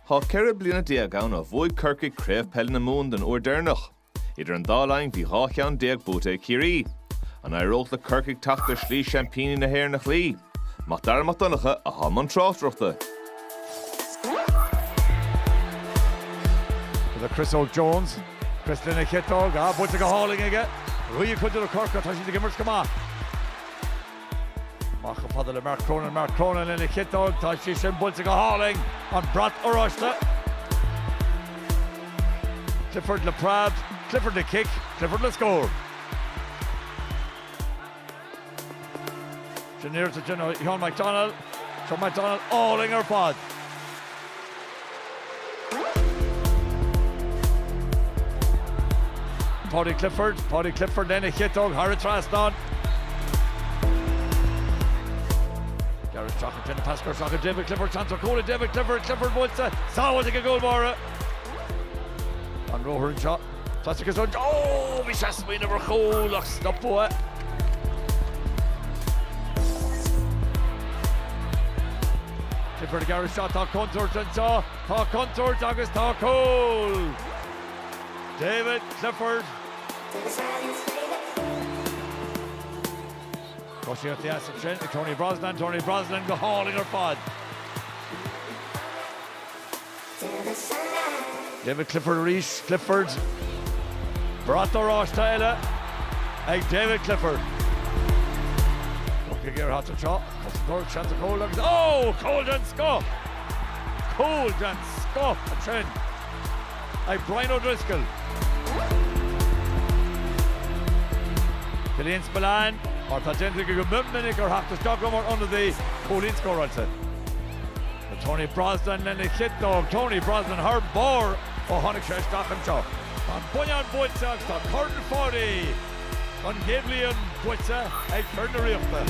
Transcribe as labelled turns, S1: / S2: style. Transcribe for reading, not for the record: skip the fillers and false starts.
S1: Tá Kerry bliana déag ann a bhuaig Corcaigh Ceannais Peile na mún den uair-dearnach. Idir an dálainn bhí hácheann déag búta Ciarraí. An éireocht le Corcaigh tachta slí champíní na héir nach lí. Má dar má donacha a haman tráchtreachta.
S2: The Chris O'Jones, Chris Linna Kitog, búta go háling aige. Rui chuidir a Corcaigh tá sí gimmers cumá. Mach a fada le Mark Cronin Linna Kitog, tá sí sin búta go háling an brat oráiste. Clifford le Prad, Clifford the kick, Clifford the score. Near to Sean McDonald, alling her pod. Paddy Clifford then a hit dog, Harry Traston. Gareth Chocolate, Pascal Chocolate, David Clifford, Chantal Cola, David Clifford, Woods, Sawa take a goal more. And Roher and shot. Plastic is on. Oh, we just win over cool. Stop boy. Clifford Gareth shot, tá contour and saw, tá contour, agus tá cool. David Clifford. Pushing up the acid trend, Tony Brosnan go hauling her pod. David Clifford Brato Ross Taylor, David Clifford. Gear hat to shot. Chance of Cole. Oh, Colden Scott. A trend. Brian O'Driscoll. Killian Spillane. Or Tajentic Mumhan or have to stop him under the Colin score also. Tony Brosnan and the hit dog. Tony Brosnan, her bore. Oh, Honig Sheshtach and Shaw. On Bunyan Boytsa, Curtin 40. On Gabriel Boytsa, Fernerichta.